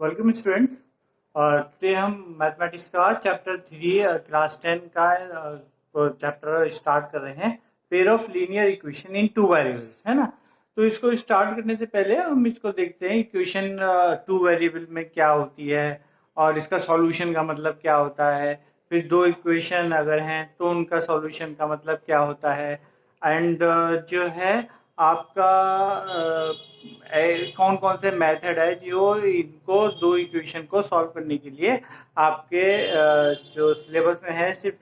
Welcome students. Today हम mathematics का chapter 3 class 10 का चैप्टर स्टार्ट कर रहे हैं। Pair of linear equation in two variables, है ना। तो इसको स्टार्ट करने से पहले हम इसको देखते हैं इक्वेशन टू वेरिएबल में क्या होती है और इसका सॉल्यूशन का मतलब क्या होता है। फिर दो इक्वेशन अगर हैं तो उनका सॉल्यूशन का मतलब क्या होता है। एंड जो है आपका कौन कौन से मेथड है जो इनको दो इक्वेशन को सॉल्व करने के लिए आपके जो सिलेबस में है सिर्फ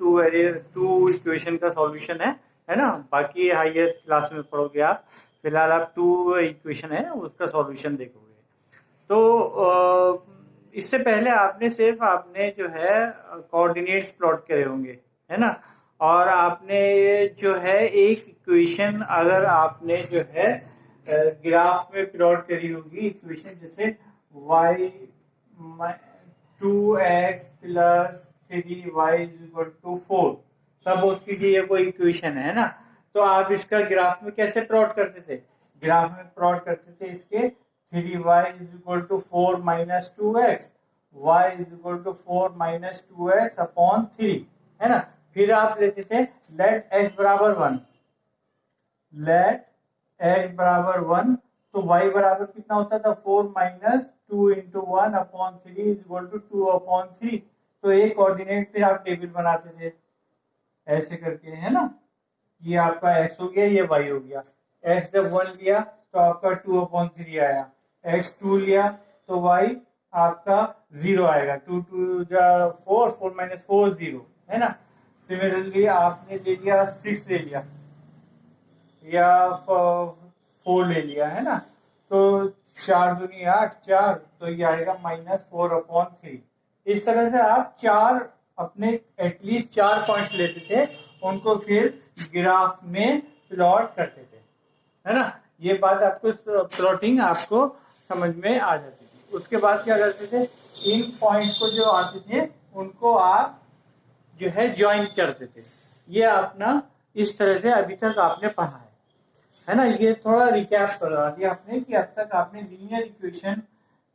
टू इक्वेशन का सॉल्यूशन है ना। बाकी हायर क्लास में पढ़ोगे आप, फिलहाल आप टू इक्वेशन है उसका सॉल्यूशन देखोगे। तो इससे पहले आपने जो है कोऑर्डिनेट्स प्लॉट करे होंगे, है ना। और आपने जो है एक इक्वेशन अगर आपने जो है ग्राफ में प्लॉट करी होगी इक्वेशन, जैसे y 2x plus 3y equal to 4, सब उसकी ये कोई इक्वेशन है ना। तो आप इसका ग्राफ में कैसे प्लॉट करते थे? ग्राफ में प्लॉट करते थे इसके 3y equal to 4 minus 2x, y equal to 4 minus 2x upon 3, है ना। फिर आप लेते थे लेट x बराबर 1, लेट x बराबर 1, तो y बराबर कितना होता था 4 minus 2 into 1 upon 3 equal to 2 upon 3। तो एक कोऑर्डिनेट पे आप टेबल बनाते थे ऐसे करके, है ना। ये आपका x हो गया, ये y हो गया। x जब 1 लिया तो आपका 2 अपॉन 3 आया, x 2 लिया तो y आपका 0 आएगा, 2 2 4, 4 माइनस 4 0, है ना। सिमिलरली आपने ले लिया 6 ले लिया या 4 ले लिया, है ना। तो 4 दूनी 8, 4, तो ये आएगा माइनस 4 अपॉन 3। इस तरह से आप चार अपने एटलीस्ट 4 पॉइंट्स लेते थे, उनको फिर ग्राफ में प्लॉट करते थे, है ना। ये बात आपको प्लॉटिंग आपको समझ में आ जाती थी। उसके बाद क्या करते थे, इन पॉइंट्स को जो आते थे उनको आप जो है ज्वाइन करते थे। ये अपना इस तरह से अभी तक आपने पढ़ा है ना। ये थोड़ा रिकैप करा दिया आपने कि अब तक आपने लीनियर इक्वेशन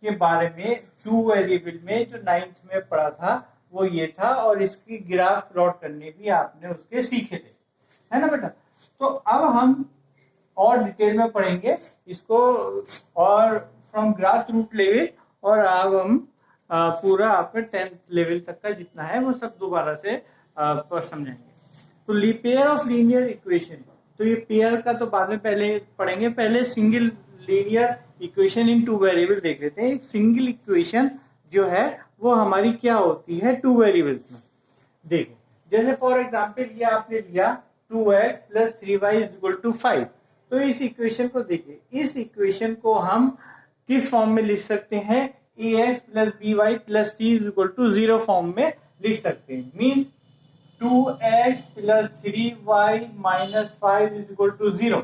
के बारे में टू वेरिएबल में जो 9th में पढ़ा था वो ये था, और इसकी ग्राफ प्लॉट करने भी आपने उसके सीखे थे, है ना बेटा। तो अब हम और डिटेल में पढ़ेंगे इसको, और फ्रॉम ग्रास रूट लेवल, और अब हम पूरा आपके 10th लेवल तक का जितना है वो सब दोबारा से समझेंगे। तो पेयर ऑफ लीनियर इक्वेशन, तो ये पेयर का तो बाद में पहले पढ़ेंगे, पहले single linear equation in two variable देख लेते हैं। एक सिंगल इक्वेशन जो है वो हमारी क्या होती है टू वेरिएबल्स में। देखिए जैसे फॉर एग्जांपल ये आपने लिया 2x plus 3y equal to 5। तो इस इक्वेशन को देखिए, इस इक्वेशन को हम किस फॉर्म में लिख सकते हैं? ax plus by plus c equal to 0 form में लिख सकते हैं। Means 2x plus 3y minus 5 equal to 0।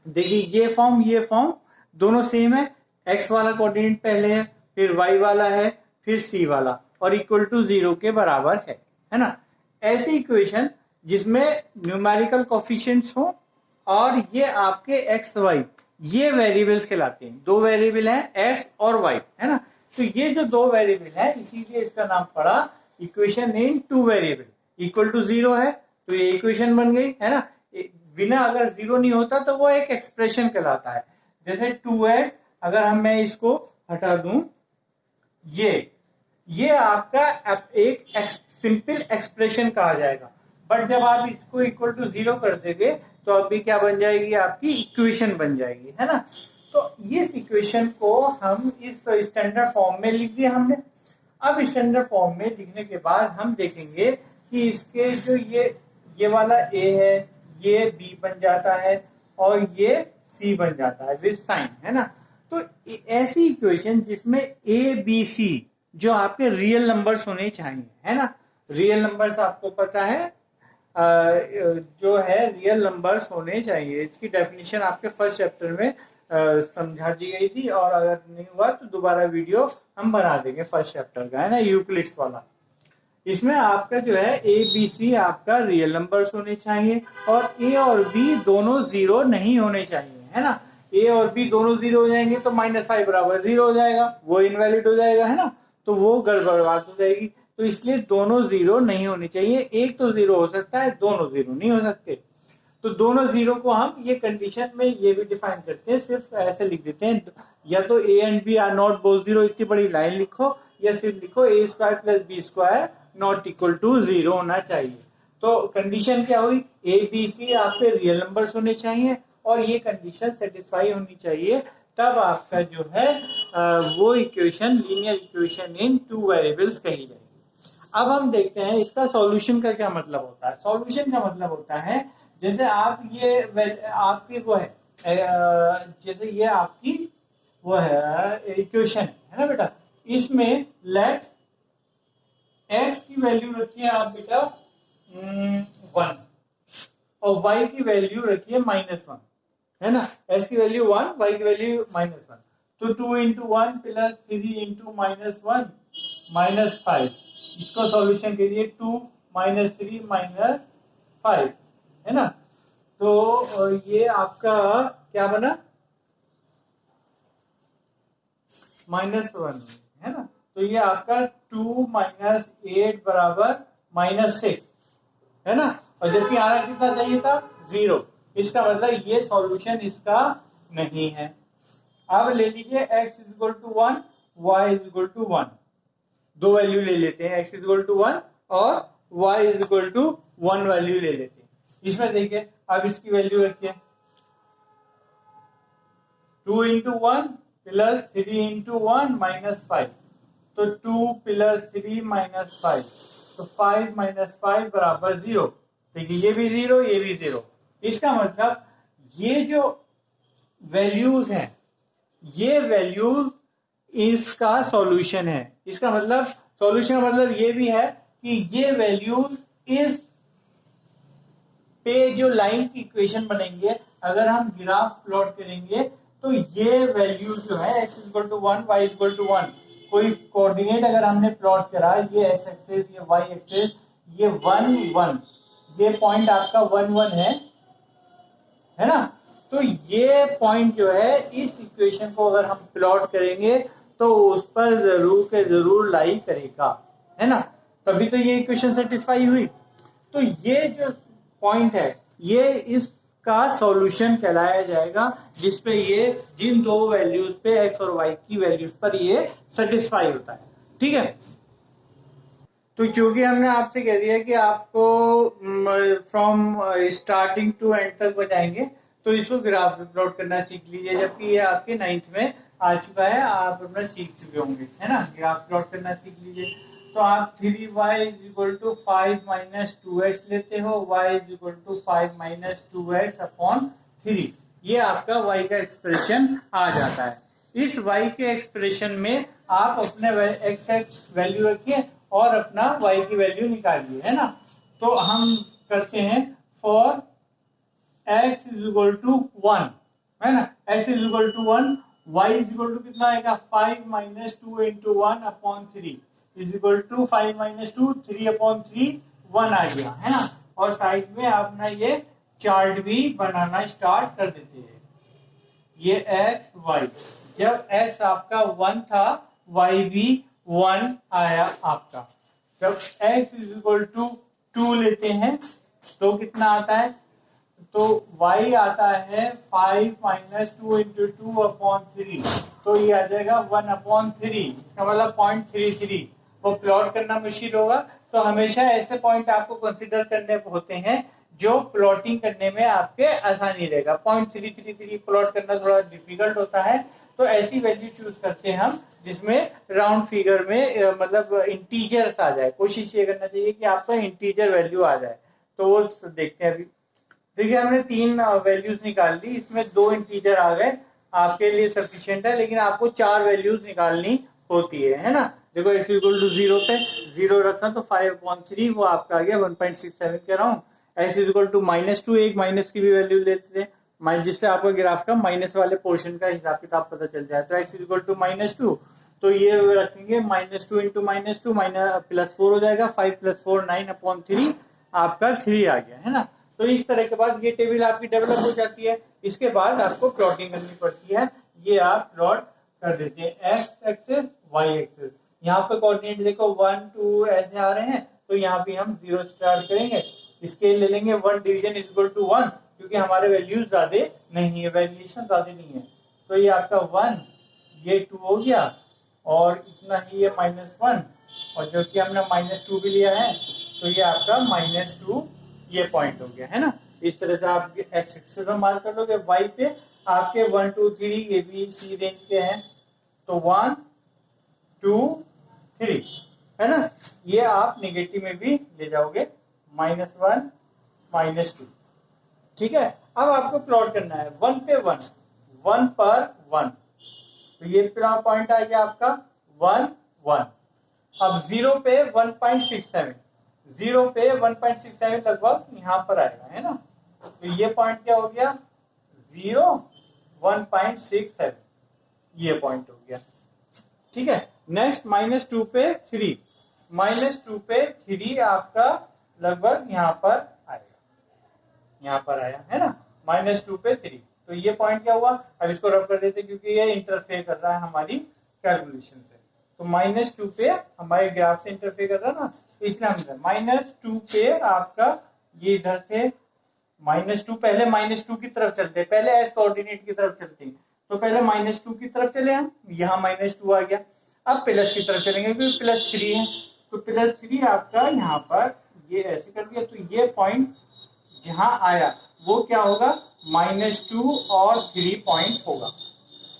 देखिए ये फॉर्म दोनों सेम है। x वाला कोऑर्डिनेट पहले है, फिर y वाला है, फिर c वाला, और इक्वल टू 0 के बराबर है ना। ऐसी इक्वेशन जिसमें न्यूमेरिकल कोफिशिएंट्स हो और ये आपके x y ये वेरिएबल्स कहलाते हैं। दो वेरिएबल हैं x और y, है ना। तो ये जो दो वेरिएबल है इसीलिए इसका नाम पड़ा equation in two variable. Equal to 0 है तो ये इक्वेशन बन गई, है ना। बिना अगर 0 नहीं होता तो वो एक एक्सप्रेशन कहलाता है। जैसे 2x अगर मैं इसको हटा दूं, ये आपका एक सिंपल एक्सप्रेशन कहा जाएगा। बट जब आप इसको इक्वल टू 0 कर देंगे तो अभी क्या बन जाएगी? आपकी इक्वेशन बन जाएगी, है ना। तो इस इक्वेशन को हम इस स्टैंडर्ड फॉर्म में लिख दिया हमने। अब स्टैंडर्ड फॉर्म में लिखने के बाद हम देखेंगे कि इसके जो ये वाला a है, ये b बन जाता है और ये c बन जाता है विद साइन, है ना। तो ऐसी इक्वेशन जिसमें a b c जो आपके रियल नंबर्स होने चाहिए, है ना। रियल नंबर्स आपको पता है जो है रियल नंबर्स होने चाहिए। इसकी डेफिनेशन आपके फर्स्ट चैप्टर में समझा दी गई थी, और अगर नहीं हुआ तो दोबारा वीडियो हम बना देंगे फर्स्ट चैप्टर का, है ना, यूक्लिड्स वाला। इसमें आपका जो है ए बी सी आपका रियल नंबर्स होने चाहिए, और ए और बी दोनों 0 नहीं होने चाहिए, है ना। ए और बी दोनों 0 हो जाएंगे तो -5 बराबर 0 हो जाएगा, वो इनवैलिड हो जाएगा, है ना, तो वो गड़बड़ बात हो जाएगी। तो इसलिए दोनों 0 नहीं होनी चाहिए, एक तो 0 हो सकता है, दोनों 0 नहीं हो सकते। तो दोनों 0 को हम ये कंडीशन में ये भी डिफाइन करते हैं, सिर्फ ऐसे लिख देते हैं, या तो A and B are not both 0 इतनी बड़ी लाइन लिखो, या सिर्फ लिखो A square plus B square not equal to 0 होना चाहिए। तो कंडीशन क्या हुई, ए बी सी आपके रियल नंबर्स होने चाहिए और ये कंडीशन सेटिस्फाई होनी चाहिए, तब आपका जो है वो equation linear equation in two variables कही जाएगी। अब हम देखते हैं इसका सॉल्यूशन का क्या मतलब होता है। सॉल्यूशन का मतलब होता है जैसे आप ये आपकी वो है जैसे ये आपकी वो है इक्वेशन है ना बेटा, इसमें लेट x की वैल्यू रखिए आप बेटा 1 और y की वैल्यू रखिए -1, है ना, x की वैल्यू 1, y की वैल्यू -1, तो 2 into 1 प्लस 3 into -1 -5, इसको सॉल्यूशन के लिए 2 - 3 -5, है ना, तो ये आपका क्या बना -1, है ना, तो ये आपका 2 - 8 बराबर -6, है ना, और जबकि आना कितना चाहिए था 0, इसका मतलब ये सॉल्यूशन इसका नहीं है। अब ले लीजिए x = 1, y = 1, दो वैल्यू ले लेते हैं, x = 1 और y = 1 वैल्यू ले लेते हैं। इसमें देखिए अब इसकी वैल्यू रखिए 2 into 1 प्लस 3 into 1 -5, तो 2 प्लस 3 -5, तो 5 - 5 बराबर 0। देखिए ये भी 0, ये भी 0, इसका मतलब ये जो वैल्यूज हैं ये वैल्यूज इसका सॉल्यूशन है। इसका मतलब सॉल्यूशन का मतलब ये भी है कि ये वैल्यूज इस पे जो लाइन की इक्वेशन बनेंगे, अगर हम ग्राफ प्लॉट करेंगे तो ये वैल्यू जो है x = 1, y = 1, कोई कोऑर्डिनेट अगर हमने प्लॉट करा, ये x एक्सिस, ये y एक्सिस, ये 1 1, ये पॉइंट आपका 1 1 है ना, तो ये पॉइंट जो है इस इक्वेशन को अगर हम प्लॉट करेंगे तो उस पर जरूर के जरूर लाई करेगा, है ना, तभी तो ये इक्वेशन सेटिस्फाई हुई। तो ये जो पॉइंट है ये इसका सॉल्यूशन कहलाया जाएगा, जिसपे ये जिन दो वैल्यूज पे x और y की वैल्यूज पर ये सेटिस्फाई होता है, ठीक है। तो चूंकि हमने आपसे कह दिया कि आपको फ्रॉम स्टार्टिंग टू एंड तक बताएंगे, तो इसको ग्राफ में प्लॉट करना सीख लीजिए, जबकि ये आपके 9th में आ चुका है, आप अपना सीख चुके होंगे, है ना, ग्राफ प्लॉट करना सीख लीजिए। तो आप 3y = 5 - 2x लेते हो, y = 5 - 2x अपॉन 3, ये आपका y का एक्सप्रेशन आ जाता है। इस y के एक्सप्रेशन में आप अपने x वैल्यू रखिए और अपना y की वैल्यू निकालिए, है ना। तो हम करते हैं फॉर x = 1, है ना, x = 1, y = कितना आएगा 5 - 2 into 1 अपॉन 3 = 5 - 2 3 अपॉन 3 1 आ गया, है ना, और साइड में अपना ये चार्ट भी बनाना स्टार्ट कर देते हैं। ये x y, जब x आपका 1 था y भी 1 आया आपका। जब x = 2 लेते हैं तो कितना आता है, तो y आता है 5 - 2 into 2 अपॉन 3, तो ये आ जाएगा 1 अपॉन 3, इसका मतलब 0.33। वो प्लॉट करना मुश्किल होगा, तो हमेशा ऐसे पॉइंट आपको कंसीडर करने होते हैं जो प्लॉटिंग करने में आपके आसानी रहेगा। 0.333 प्लॉट करना थोड़ा डिफिकल्ट होता है, तो ऐसी वैल्यू चूज करते हैं हम जिसमें राउंड फिगर में मतलब इंटीजर्स आ जाए। कोशिश ये करना चाहिए कि आपका इंटीजर वैल्यू आ जाए, तो वो देखते हैं। अभी देखिए हमने 3 वैल्यूज निकाल ली, इसमें 2 इंटीजर आ गए, आपके लिए सफिशिएंट है, लेकिन आपको 4 वैल्यूज निकालनी होती है ना। देखो x = 0 पे 0 रखा तो 5/3 वो आपका आ गया 1.67 कह रहा हूँ। x = -2, एक माइनस की भी वैल्यू लेते हैं, जिससे आपका ग्राफ का माइनस वाले पोर्शन का हिसाब किताब पता चल जाए। तो x = -2, तो ये रखेंगे -2 into -2 +4 हो जाएगा, 5 + 4 9 अपॉन 3 आपका 3 आ गया, है ना। तो इस तरह के बाद ये टेबल आपकी डेवलप हो जाती है। इसके बाद आपको प्लॉटिंग करनी पड़ती है। ये आप प्लॉट कर देते हैं एक्स एक्सिस वाई एक्सिस। यहाँ पे कोऑर्डिनेट देखो 1 2 ऐसे आ रहे हैं, तो यहाँ पे हम 0 स्टार्ट करेंगे। स्केल ले लेंगे 1 डिवीजन इज इक्वल टू 1, क्योंकि हमारे वैल्यूज ज्यादा नहीं है, वेरिएशन ज्यादा नहीं है। तो ये आपका 1, ये 2 हो गया और इतना ही ये -1, और जो कि हमने -2 भी लिया है तो ये आपका -2 ये पॉइंट हो गया है ना। इस तरह से आप एक्स एक्सिस में मार्क कर लोगे। वाई पे आपके 1 2 3 ए बी सी रेंज के हैं, तो 1 2 3 है ना। ये आप नेगेटिव में भी ले जाओगे, -1 -2। ठीक है, अब आपको प्लॉट करना है 1 पे 1, 1 पर 1, तो ये पॉइंट आ गया आपका 1 1। अब 0 पे 1.67, 0 पे 1.67 लगभग यहाँ पर आएगा है ना। तो ये पॉइंट क्या हो गया 0 1.67, ये पॉइंट हो गया। ठीक है, नेक्स्ट -2 पे 3, -2 पे 3 आपका लगभग यहाँ पर आएगा, यहाँ पर आया है ना, -2 पे 3। तो ये पॉइंट क्या हुआ, अब इसको रब कर देते क्योंकि ये इंटरफेयर कर रहा है हमारी कैलकुलेशन से। तो -2 पे हमारे ग्राफ से इंटरफेयर कर रहा है ना, तो इसलिए हम -2 पे आपका ये इधर से -2, पहले -2 की तरफ चलते हैं, पहले एस कोऑर्डिनेट की तरफ चलते हैं। तो पहले -2 की तरफ चले हम, यहाँ -2 आ गया। अब प्लस की तरफ चलेंगे क्योंकि +3 है, तो +3 आपका यहाँ पर ये ऐसे कर दिया। तो ये पॉइंट जहां आया वो क्या होगा, -2 और 3 पॉइंट होगा।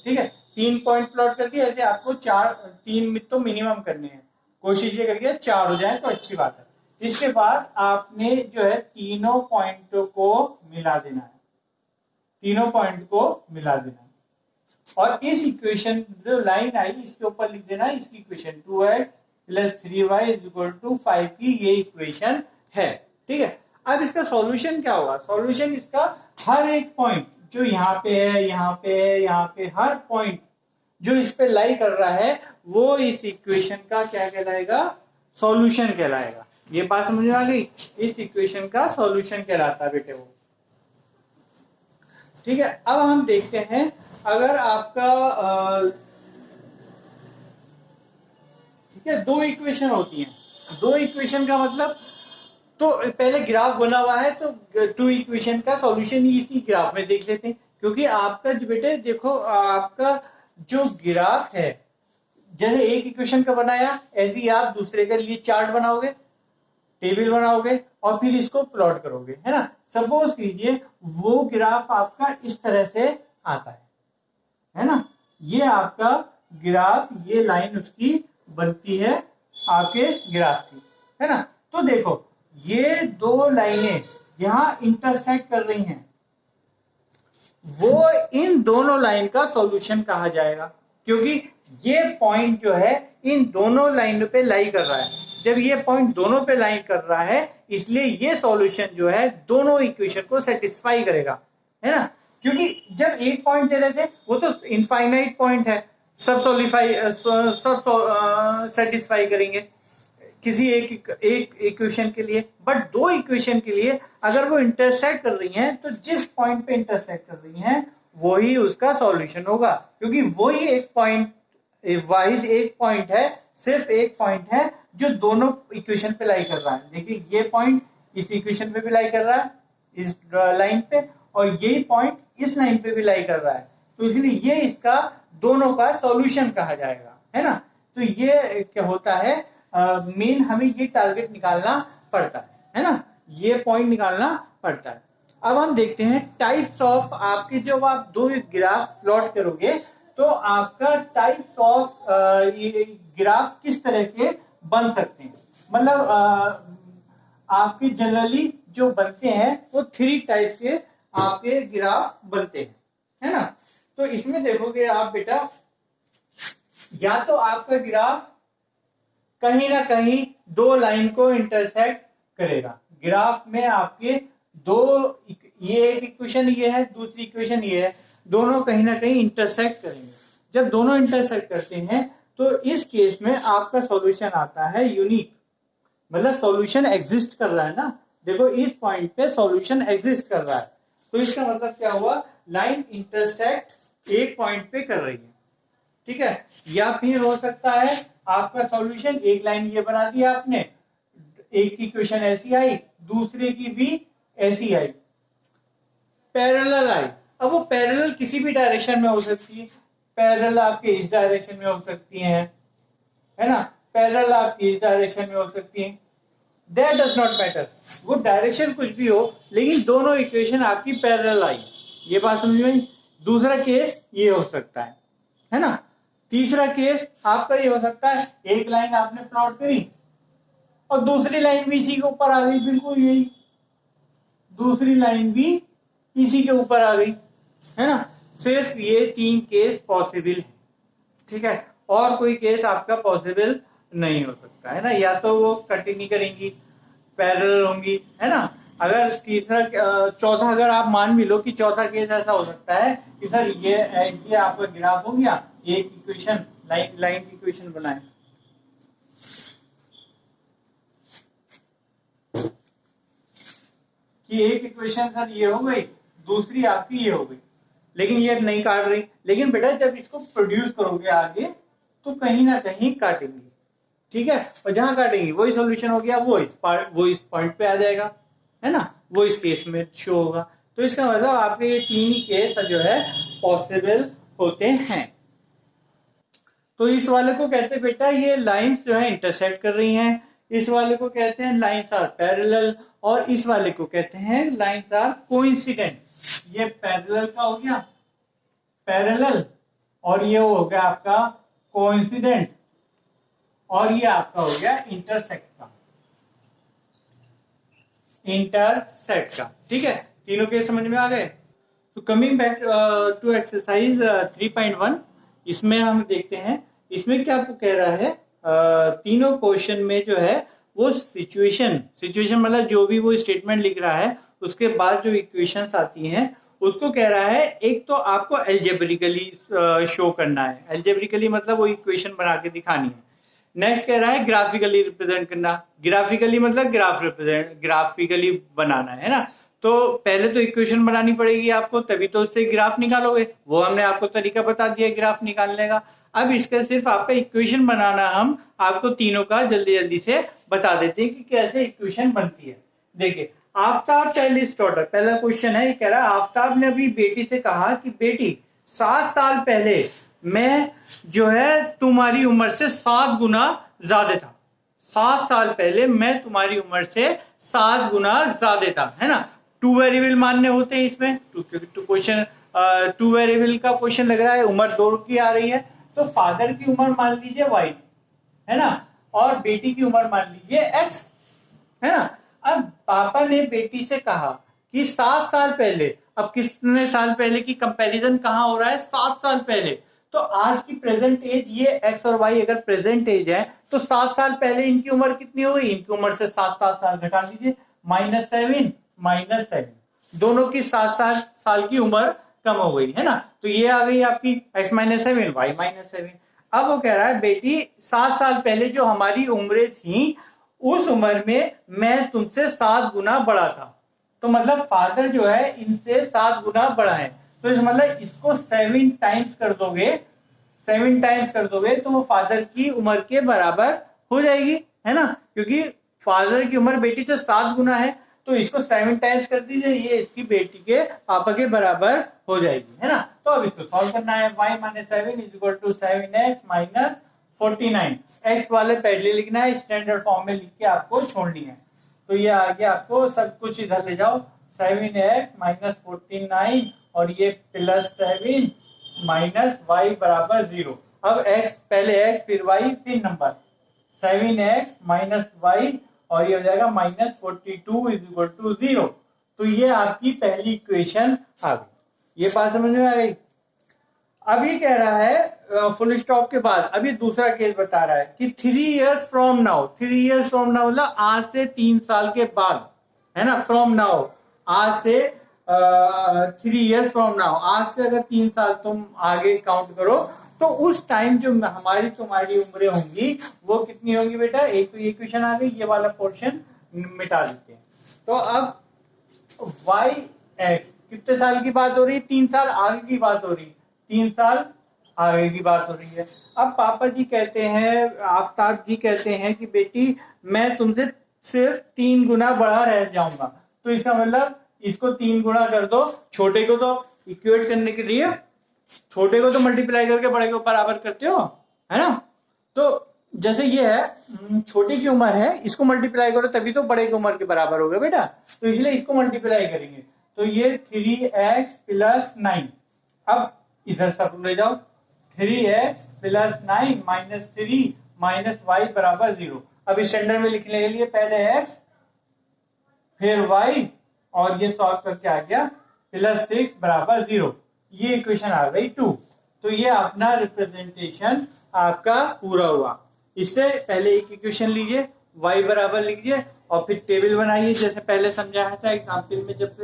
ठीक है, 3 पॉइंट प्लॉट कर दिया। ऐसे आपको 3 तो मिनिमम करने हैं, कोशिश ये करिए 4 हो जाए तो अच्छी बात है। इसके बाद आपने जो है तीनों पॉइंटों को मिला देना है, तीनों पॉइंट को मिला देना है। और इस इक्वेशन जो लाइन आई इसके ऊपर लिख देना है इसकी इक्वेशन 2x + 3y = 5 की ये इक्वेशन है। ठीक है, अब इसका सॉल्यूशन क्या होगा, सॉल्यूशन इसका हर एक पॉइंट जो यहाँ पे है, यहाँ पे है, यहाँ पे, हर पॉइंट जो इस पे लाई कर रहा है वो इस इक्वेशन का क्या कहलाएगा, सॉल्यूशन कहलाएगा। ये बात समझ में आ गई, इस इक्वेशन का सॉल्यूशन कहलाता है बेटे वो। ठीक है, अब हम देखते हैं अगर आपका ठीक है 2 इक्वेशन होती हैं, 2 इक्वेशन का मतलब, तो पहले ग्राफ बना हुआ है तो 2 इक्वेशन का सॉल्यूशन ही इसी ग्राफ में देख लेते हैं। क्योंकि आपका बेटे देखो आपका जो ग्राफ है, जैसे एक इक्वेशन का बनाया ऐसे ही आप दूसरे के लिए चार्ट बनाओगे, टेबल बनाओगे और फिर इसको प्लॉट करोगे, है ना। सपोज कीजिए वो ग्राफ आपका इस तरह से आता है ना, ये आपका ग्राफ, ये लाइन उसकी बनती है आपके ग्राफ की, है ना। तो देखो ये 2 लाइनें जहां इंटरसेक्ट कर रही हैं वो इन दोनों लाइन का सॉल्यूशन कहा जाएगा, क्योंकि ये पॉइंट जो है इन दोनों लाइनों पे लाई कर रहा है। जब ये पॉइंट दोनों पे लाइन कर रहा है इसलिए ये सॉल्यूशन जो है दोनों इक्वेशन को सेटिस्फाई करेगा, है ना। क्योंकि जब एक पॉइंट दे रहे थे वो तो इनफाइनाइट पॉइंट है, सब सेटिस्फाई करेंगे किसी एक इक्वेशन के लिए। बट 2 इक्वेशन के लिए अगर वो इंटरसेक्ट कर रही हैं तो जिस पॉइंट पे इंटरसेक्ट कर रही हैं वही उसका सॉल्यूशन होगा, क्योंकि वही एक पॉइंट वाइज एक पॉइंट है, सिर्फ एक पॉइंट है जो दोनों इक्वेशन पे लाई कर रहा है। देखिए ये पॉइंट इस इक्वेशन पे भी लाई कर रहा है इस लाइन पे, और यही पॉइंट इस लाइन पे भी लाई कर रहा है, तो इसलिए ये इसका दोनों का सॉल्यूशन कहा जाएगा, है ना। तो ये क्या होता है, मेन हमें ये टारगेट निकालना पड़ता है ना, ये पॉइंट निकालना पड़ता है। अब हम देखते हैं टाइप्स ऑफ आपके, जब आप 2 ग्राफ प्लॉट करोगे तो आपका टाइप्स ऑफ ग्राफ किस तरह के बन सकते हैं। मतलब आपके जनरली जो बनते हैं वो 3 टाइप के आपके ग्राफ बनते हैं, है ना। तो इसमें देखोगे आप बेटा, या तो आपका ग्राफ कहीं ना कहीं 2 लाइन को इंटरसेक्ट करेगा। ग्राफ में आपके 2, ये एक इक्वेशन ये है, दूसरी इक्वेशन ये है, दोनों कहीं ना कहीं इंटरसेक्ट करेंगे। जब दोनों इंटरसेक्ट करते हैं तो इस केस में आपका सॉल्यूशन आता है यूनिक, मतलब सॉल्यूशन एग्जिस्ट कर रहा है ना, देखो इस पॉइंट पे सॉल्यूशन एग्जिस्ट कर रहा है, तो इसका मतलब क्या हुआ, लाइन इंटरसेक्ट एक पॉइंट पे कर रही है, ठीक है। या फिर हो सकता है आपका सॉल्यूशन, एक लाइन ये बना दिया आपने, एक की इक्वेशन ऐसी आई, दूसरे की भी ऐसी आई, पैरेलल आई। अब वो पैरेलल किसी भी डायरेक्शन में हो सकती है, पैरेलल आपके इस डायरेक्शन में हो सकती है ना, पैरेलल आपकी इस डायरेक्शन में हो सकती है, दैट डज नॉट मैटर, वो डायरेक्शन कुछ भी हो, लेकिन दोनों इक्वेशन आपकी पैरेलल आई, ये बात समझ में। दूसरा केस ये हो सकता है ना। तीसरा केस आपका ये हो सकता है, एक लाइन आपने प्लॉट करी और दूसरी लाइन भी इसी के ऊपर आ गई, बिल्कुल यही, दूसरी लाइन भी इसी के ऊपर आ गई, है ना। सिर्फ ये 3 केस पॉसिबल है, ठीक है, और कोई केस आपका पॉसिबल नहीं हो सकता, है ना। या तो वो कंटिन्यू करेंगी, पैरेलल होंगी, है ना। अगर तीसरा चौथा अगर आप मान भी लो कि चौथा केस ऐसा हो सकता है कि सर ये आपका ग्राफ हो गया, एक इक्वेशन लाइन की इक्वेशन बनाए, कि एक इक्वेशन सर ये हो गई, दूसरी आपकी ये हो गई, लेकिन ये नहीं काट रही। लेकिन बेटा जब इसको प्रोड्यूस करोगे आगे तो कहीं ना कहीं काटेंगी, ठीक है, और जहां काटेंगी वही सॉल्यूशन हो गया, वो इस पॉइंट पे आ जाएगा, है ना, वो इस केस में शो होगा। तो इसका मतलब आपके ये 3 केस जो है पॉसिबल होते हैं। तो इस वाले को कहते हैं बेटा ये लाइंस जो है इंटरसेक्ट कर रही हैं, इस वाले को कहते हैं लाइंस आर पैरेलल, और इस वाले को कहते हैं लाइंस आर कोइंसिडेंट। ये पैरेलल का हो गया पैरेलल, और ये हो गया आपका कोइंसिडेंट, और ये आपका हो गया इंटरसेक्ट का, ठीक है। तीनों के समझ में आ गए। तो कमिंग बैक टू एक्सरसाइज 3.1, इसमें हम देखते हैं, इसमें क्या आपको कह रहा है, तीनों क्वेश्चन में जो है वो सिचुएशन मतलब जो भी वो स्टेटमेंट लिख रहा है उसके बाद जो इक्वेशंस आती हैं उसको कह रहा है, एक तो आपको एल्जेब्रिकली शो करना है, एल्जेब्रिकली मतलब वो इक्वेशन बना के दिखानी है। नेक्स्ट कह रहा है ग्राफिकली रिप्रेजेंट करना, ग्राफिकली मतलब ग्राफिकली बनाना है ना। तो पहले तो इक्वेशन बनानी पड़ेगी आपको, तभी तो उससे ग्राफ निकालोगे, वो हमने आपको तरीका बता दिया ग्राफ निकालने का। अब इसका सिर्फ आपका इक्वेशन बनाना हम आपको तीनों का जल्दी जल्दी से बता देते हैं कि कैसे इक्वेशन बनती है। देखिए, आफ्ताब टेल हिज डॉटर, पहला क्वेश्चन है, ये कह रहा है आफ्ताब ने अपनी बेटी से कहा कि बेटी 7 साल पहले मैं जो है तुम्हारी उम्र से 7 गुना ज्यादा था, 7 साल पहले मैं तुम्हारी उम्र से 7 गुना ज्यादा था, है ना। 2 वेरिएबल मानने होते हैं इसमें, क्वेश्चन 2 वेरिएबल का क्वेश्चन लग रहा है, उम्र 2 की आ रही है, तो फादर की उम्र मान लीजिए y, है ना, और बेटी की उम्र मान लीजिए x, है ना। अब पापा ने बेटी से कहा कि 7 साल पहले, अब कितने साल पहले की कंपैरिजन कहाँ हो रहा है, 7 साल पहले, तो आज की प्रेजेंट एज ये x और y अगर प्रेजेंट एज है तो 7 साल पहले इनकी उम्र कितनी हो गई, इनकी उम्र से 7 साल घटा दीजिए, -7 दोनों की 7 साल की उम्र कम हो गई, है ना। तो ये आ गई आपकी x -7 y -7। अब वो कह रहा है बेटी 7 साल पहले जो हमारी उम्रें थी उस उम्र में मैं तुमसे 7 गुना बड़ा था, तो मतलब फादर जो है इनसे 7 गुना बड़ा है, तो इस मतलब इसको 7 टाइम्स कर दोगे तो वो फादर की उम्र के बराबर हो जाएगी, है ना, क्योंकि फादर की उम्र बेटी से 7 गुना है, तो इसको 7 टाइम्स कर दीजिए, ये इसकी बेटी के पापा के बराबर हो जाएगी, है ना। तो अब इसको सॉल्व करना है, y - 7 = 7x - 49, x वाले पहले लिखना है, स्टैंडर्ड फॉर्म में लिख के आपको छोड़नी है। तो ये आगे आपको सब कुछ इधर ले जाओ, 7x - 49 और ये +7 -y = 0। अब x पहले x फिर y फिर नंबर, 7x - y और ये हो जाएगा -42 = 0। तो ये आपकी पहली इक्वेशन आ गई, ये बात समझ में आ गई। अभी कह रहा है फुल स्टॉप के बाद अभी दूसरा केस बता रहा है कि 3 years from now मतलब आज से 3 साल के बाद, है ना, फ्रॉम नाउ, आज से 3 years from now, आज से अगर 3 साल तुम आगे काउंट करो तो उस टाइम जो तुम्हारी उम्रें होंगी वो कितनी होंगी बेटा। एक तो ये क्वेश्चन आ गई, ये वाला पोर्शन मिटा देते हैं। तो अब वाई एक्स कितने साल की बात हो रही है, 3 साल आगे की बात हो रही है, 3 साल आगे की बात हो रही है। अब पापा जी कहते हैं, आफ्ताब जी कहते हैं कि बेटी मैं तुमसे सिर्फ 3 गुना बड़ा रह जाऊंगा, तो इसका मतलब इसको 3 गुना कर दो, छोटे को तो इक्वेट करने के लिए छोटे को तो मल्टीप्लाई करके बड़े को बराबर करते हो, है ना। तो जैसे ये है, छोटे की उम्र है, इसको मल्टीप्लाई करो तभी तो बड़े की उम्र के बराबर होगा बेटा, तो इसलिए इसको मल्टीप्लाई करेंगे। तो ये 3x प्लस 9, अब इधर सब ले जाओ, 3x plus 9 minus 3 minus Y बराबर 0। अब स्टैंडर्ड में लिखने के लिए पहले x फिर y और ये सॉल्व करके आ गया प्लस 6 बराबर 0, ये इक्वेशन आ गई 2। तो ये अपना रिप्रेजेंटेशन आपका पूरा हुआ। इससे पहले एक इक्वेशन लीजिए, y बराबर लीजिए और फिर टेबल बनाइए, जैसे पहले समझाया था एग्जाम्पल में जब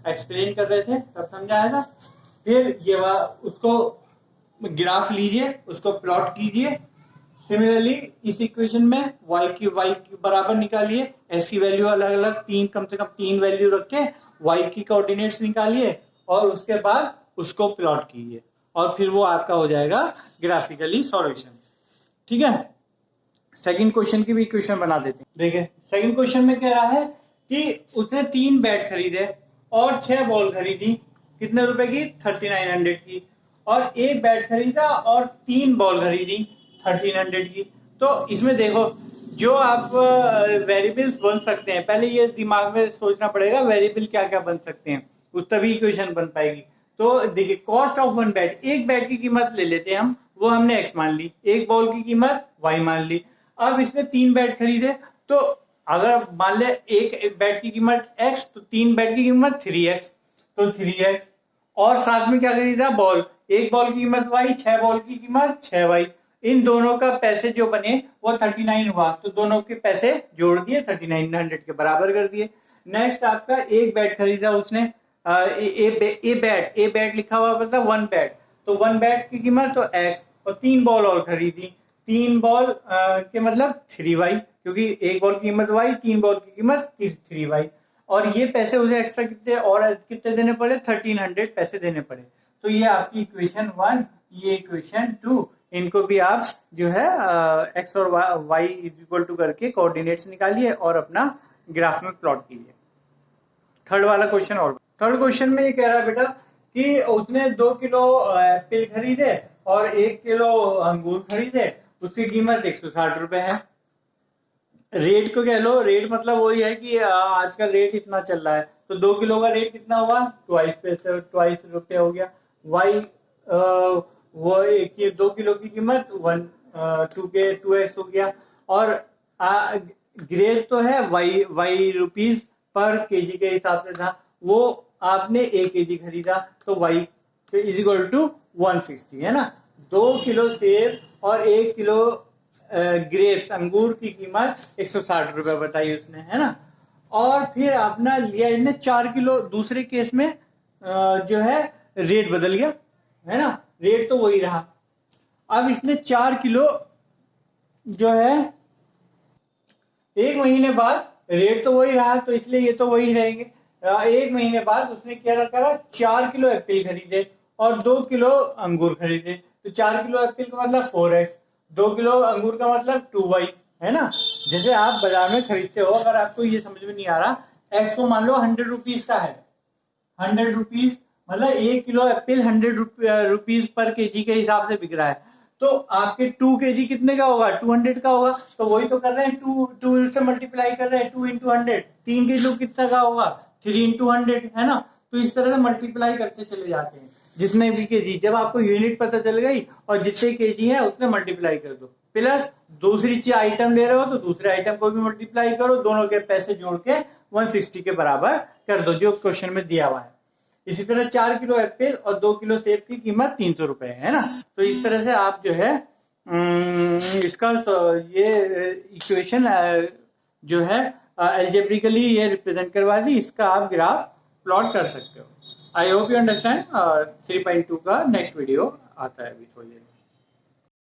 एक्सप्लेन कर रहे थे तब समझाया था। फिर ये उसको ग्राफ लीजिए, उसको प्लॉट कीजिए। सिमिलरली इस इक्वेशन में y की बराबर निकालिए, s की वैल्यू अलग अलग कम से कम 3 वैल्यू रख के y की कोऑर्डिनेट्स निकालिए और उसके बाद उसको प्लॉट कीजिए और फिर वो आपका हो जाएगा ग्राफिकली सॉल्यूशन। ठीक है, सेकंड क्वेश्चन की भी इक्वेशन बना देते हैं। देखिए सेकंड क्वेश्चन में कह रहा है कि उसने 3 बैट खरीदे और 6 बॉल खरीदी, कितने रुपए की, 3900 की, और एक बैट खरीदा और 3 बॉल खरीदी 1300 की। तो इसमें देखो जो आप वेरिएबल्स बन सकते हैं, पहले ये दिमाग में सोचना पड़ेगा वेरिएबल क्या क्या बन सकते हैं, उस तभी इक्वेशन बन पाएगी। तो देखिए कॉस्ट ऑफ वन बैट, एक बैट की कीमत ले लेते हैं हम, वो हमने x मान ली, एक बॉल की कीमत y मान ली। अब इसने 3 बैट खरीदे, तो अगर मान ले एक बैट की कीमत x तो 3 बैट की कीमत 3x, तो 3x, और साथ में क्या खरीदा, बॉल, एक बॉल की कीमत y, 6 बॉल की कीमत 6y। इन दोनों का पैसे जो बने वो 39 हुआ, तो दोनों के पैसे जोड़ दिए 3900 के बराबर कर दिए। नेक्स्ट आपका एक बैट खरीदा उसने, ए बैट लिखा हुआ मतलब 1 बैट, तो 1 बैट की कीमत तो x, और 3 बॉल और खरीदी, 3 बॉल के मतलब 3y, क्योंकि एक बॉल की कीमत y, 3 बॉल की कीमत 3y, और ये पैसे उसे एक्स्ट्रा कितने देने पड़े, 1300 पैसे देने पड़े। तो ये आपकी इक्वेशन 1, ये इक्वेशन 2, इनको भी आप जो है x और y इज इक्वल टू करके कोऑर्डिनेट्स निकालिए और अपना ग्राफ में प्लॉट कीजिए। थर्ड वाला क्वेश्चन, और थर्ड क्वेश्चन में ये कह रहा है बेटा कि उसने 2 किलो एप्पल खरीदे और 1 किलो अंगूर खरीदे, उसकी कीमत 160 रुपए है। रेट को कह लो, रेट मतलब वही है कि आजकल रेट इतना चल रहा है, तो 2 किलो का रेट कितना हुआ, 22 रुपये हो गया। वाई वो 2 किलो की कीमत 2x हो गया, और ग्रेड तो है वाई रुपीज पर केजी के हिसाब से था, वो आपने 1 केजी खरीदा, तो y इज इक्वल टू 160, है ना। 2 किलो सेब और 1 किलो ग्रेप्स अंगूर की कीमत 160 रुपए बताई उसने, है ना। और फिर आपने लिया इसने 4 किलो, दूसरे केस में जो है रेट बदल गया, है ना, रेट तो वही रहा। अब इसने 4 किलो जो है 1 महीने बाद, रेट तो वही रहा तो इसलिए ये तो वही रहेंगे। 1 महीने बाद उसने क्या करा, 4 किलो एप्पल खरीदे और 2 किलो अंगूर खरीदे, तो 4 किलो एप्पल का मतलब 4x, 2 किलो अंगूर का मतलब 2y, है ना। जैसे आप बाजार में खरीदते हो, अगर आपको ये समझ में नहीं आ रहा, x को मान लो 100 रुपीज का है, 100 रुपीज मतलब 1 kilo Apple 100 rupees per KG के हिसाब से बिक रहा है, तो आपके 2 केजी कितने का होगा, 200 का होगा। तो वही तो कर रहे हैं, 2 से मल्टीप्लाई कर रहे हैं, 2 into 100, 3 किलो कितना का होगा, 3 into 100, है ना। तो इस तरह से मल्टीप्लाई करते चले जाते हैं जितने भी केजी, जब आपको यूनिट पता चल गई और जितने केजी है उतने मल्टीप्लाई कर दो, प्लस दूसरी चीज आइटम ले रहे हो तो दूसरे आइटम को भी मल्टीप्लाई करो, दोनों के पैसे जोड़ के 160 के बराबर कर दो जो क्वेश्चन में दिया हुआ है। इसी तरह 4 किलो एप्पल और 2 किलो सेब की कीमत 300 रुपए है ना। तो इस तरह से आप जो है इसका ये इक्वेशन जो है एल्जेब्रिकली ये रिप्रेजेंट करवा दी, इसका आप ग्राफ प्लॉट कर सकते हो। I hope you understand. 3.2 का नेक्स्ट वीडियो आता है अभी थोड़ी देर में।